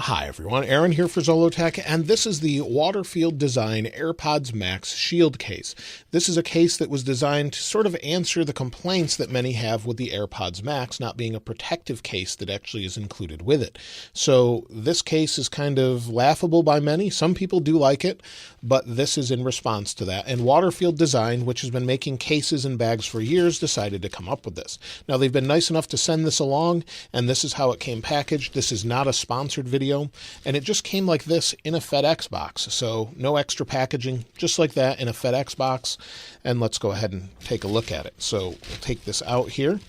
Hi everyone, Aaron here for Zollotech, and this is the WaterField Design AirPods Max Shield Case. This is a case that was designed to sort of answer the complaints that many have with the AirPods Max not being a protective case that actually is included with it. So this case is kind of laughable by many. Some people do like it, but this is in response to that. And WaterField Design, which has been making cases and bags for years, decided to come up with this. Now they've been nice enough to send this along, and this is how it came packaged. This is not a sponsored video. And it just came like this in a FedEx box. So no extra packaging, just like that in a FedEx box. And let's go ahead and take a look at it. So we'll take this out here.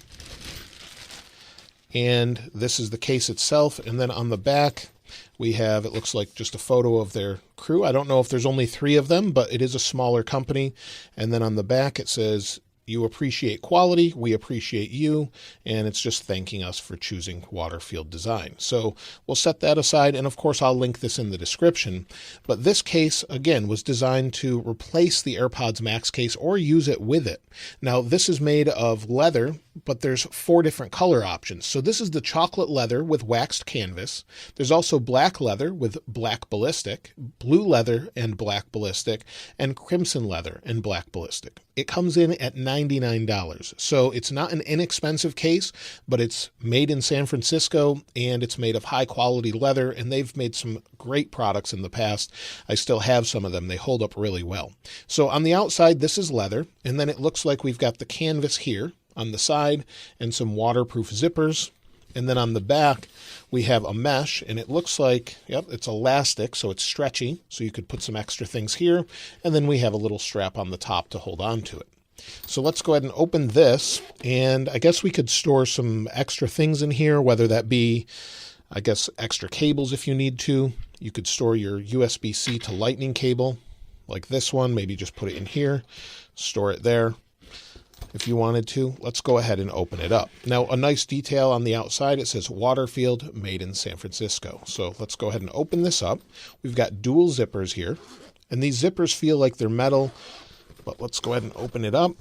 And this is the case itself. And then on the back, we have, it looks like just a photo of their crew. I don't know if there's only 3 of them, but it is a smaller company. And then on the back, it says, "You appreciate quality, we appreciate you," and it's just thanking us for choosing WaterField Design. So we'll set that aside, and of course I'll link this in the description. But this case, again, was designed to replace the AirPods Max case or use it with it. Now this is made of leather, but there's 4 different color options. So this is the chocolate leather with waxed canvas. There's also black leather with black ballistic, blue leather and black ballistic, and crimson leather and black ballistic. It comes in at $99. So it's not an inexpensive case, but it's made in San Francisco and it's made of high quality leather, and they've made some great products in the past. I still have some of them. They hold up really well. So on the outside, this is leather, and then it looks like we've got the canvas here on the side and some waterproof zippers. And then on the back, we have a mesh, and it looks like, yep, it's elastic, so it's stretchy, so you could put some extra things here. And then we have a little strap on the top to hold on to it. So let's go ahead and open this, and I guess we could store some extra things in here, whether that be, I guess, extra cables if you need to. You could store your USB-C to lightning cable, like this one, maybe just put it in here, store it there. If you wanted to. Let's go ahead and open it up. Now, a nice detail on the outside, it says WaterField, made in San Francisco. So let's go ahead and open this up. We've got dual zippers here, and these zippers feel like they're metal, but let's go ahead and open it up.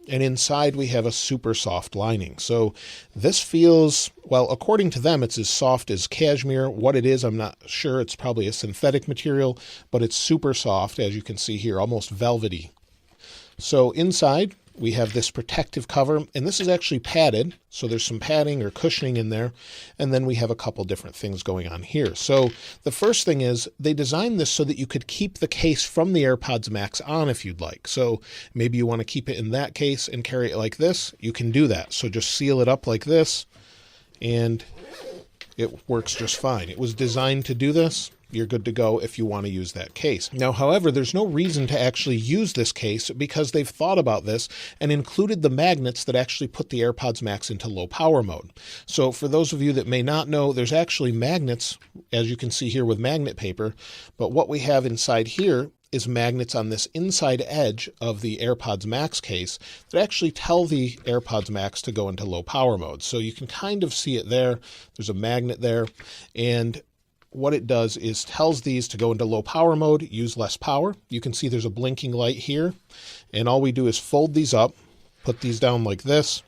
And inside we have a super soft lining. So this feels, well, according to them, it's as soft as cashmere. What it is, I'm not sure. It's probably a synthetic material, but it's super soft, as you can see here, almost velvety. So inside, we have this protective cover, and this is actually padded, so there's some padding or cushioning in there, and then we have a couple different things going on here. So the first thing is they designed this so that you could keep the case from the AirPods Max on if you'd like. So maybe you want to keep it in that case and carry it like this, you can do that. So just seal it up like this, and it works just fine. It was designed to do this. You're good to go if you want to use that case. Now, however, there's no reason to actually use this case because they've thought about this and included the magnets that actually put the AirPods Max into low power mode. So for those of you that may not know, there's actually magnets, as you can see here with magnet paper, but what we have inside here is magnets on this inside edge of the AirPods Max case that actually tell the AirPods Max to go into low power mode. So you can kind of see it there. There's a magnet there, and what it does is tells these to go into low power mode, use less power. You can see there's a blinking light here, and all we do is fold these up, put these down like this,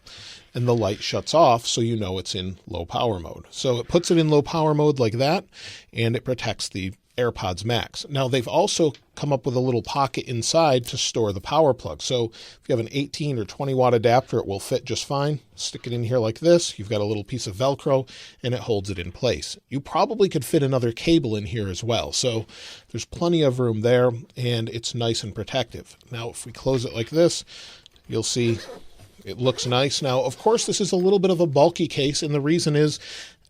and the light shuts off so you know it's in low power mode. So it puts it in low power mode like that, and it protects the AirPods Max. Now they've also come up with a little pocket inside to store the power plug. So if you have an 18 or 20 watt adapter, it will fit just fine. Stick it in here like this. You've got a little piece of Velcro and it holds it in place. You probably could fit another cable in here as well. So there's plenty of room there, and it's nice and protective. Now if we close it like this, you'll see it looks nice. Now, of course, this is a little bit of a bulky case, and the reason is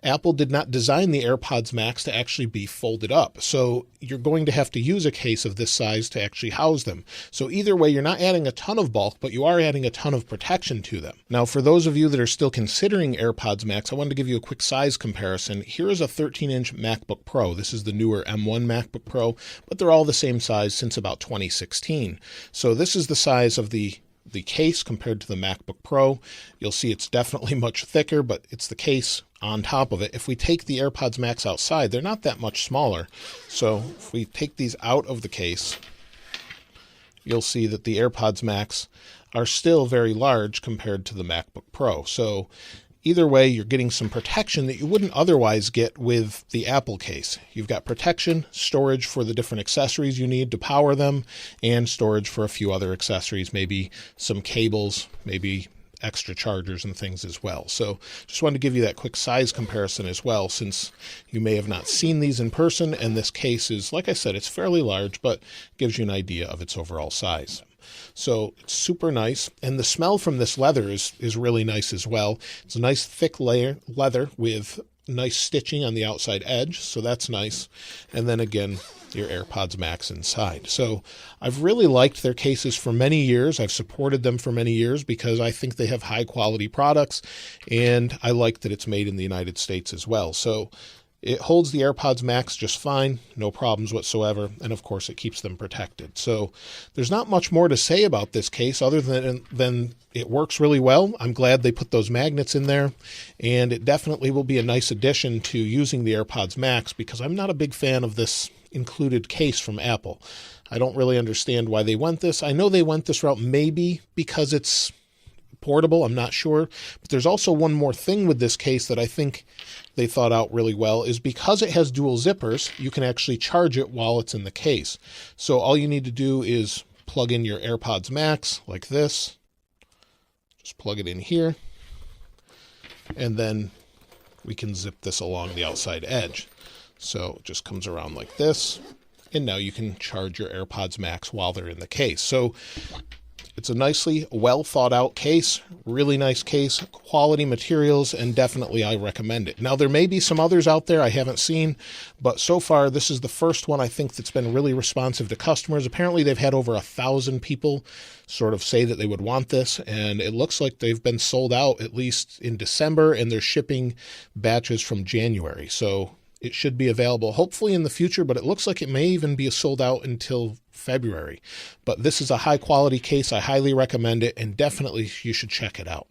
Apple did not design the AirPods Max to actually be folded up. So you're going to have to use a case of this size to actually house them. So either way, you're not adding a ton of bulk, but you are adding a ton of protection to them. Now, for those of you that are still considering AirPods Max, I wanted to give you a quick size comparison. Here is a 13-inch MacBook Pro. This is the newer M1 MacBook Pro, but they're all the same size since about 2016. So this is the size of the case compared to the MacBook Pro. You'll see it's definitely much thicker, but it's the case on top of it. If we take the AirPods Max outside, they're not that much smaller. So if we take these out of the case, you'll see that the AirPods Max are still very large compared to the MacBook Pro. So either way, you're getting some protection that you wouldn't otherwise get with the Apple case. You've got protection, storage for the different accessories you need to power them, and storage for a few other accessories, maybe some cables, maybe extra chargers and things as well. So just wanted to give you that quick size comparison as well, since you may have not seen these in person, and this case is, like I said, it's fairly large, but gives you an idea of its overall size. So it's super nice, and the smell from this leather is really nice as well. It's a nice thick leather with nice stitching on the outside edge, so that's nice. And then again, your AirPods Max inside. So I've really liked their cases for many years. I've supported them for many years because I think they have high quality products, and I like that it's made in the United States as well. So it holds the AirPods Max just fine, no problems whatsoever, and of course it keeps them protected. So there's not much more to say about this case other than it works really well. I'm glad they put those magnets in there, and it definitely will be a nice addition to using the AirPods Max, because I'm not a big fan of this included case from Apple. I don't really understand why they went this. I know they went this route maybe because it's portable, I'm not sure. But there's also one more thing with this case that I think they thought out really well, is because it has dual zippers, you can actually charge it while it's in the case. So all you need to do is plug in your AirPods Max like this. Just plug it in here, and then we can zip this along the outside edge. So it just comes around like this, and now you can charge your AirPods Max while they're in the case. So it's a nicely well thought out case, really nice case, quality materials, and definitely I recommend it. Now there may be some others out there I haven't seen, but so far this is the first one I think that's been really responsive to customers. Apparently they've had over 1,000 people sort of say that they would want this, and it looks like they've been sold out at least in December, and they're shipping batches from January. So it should be available hopefully in the future, but it looks like it may even be sold out until February. But this is a high quality case. I highly recommend it, and definitely you should check it out.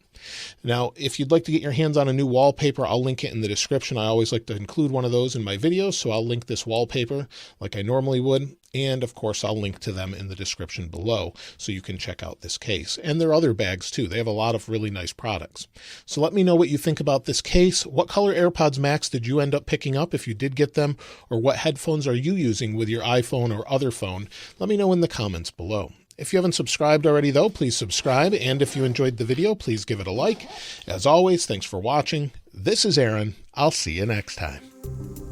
Now, if you'd like to get your hands on a new wallpaper, I'll link it in the description. I always like to include one of those in my videos, so I'll link this wallpaper like I normally would. And of course, I'll link to them in the description below so you can check out this case. And their other bags too. They have a lot of really nice products. So let me know what you think about this case. What color AirPods Max did you end up picking up if you did get them? Or what headphones are you using with your iPhone or other phone? Let me know in the comments below. If you haven't subscribed already though, please subscribe. And if you enjoyed the video, please give it a like. As always, thanks for watching. This is Aaron. I'll see you next time.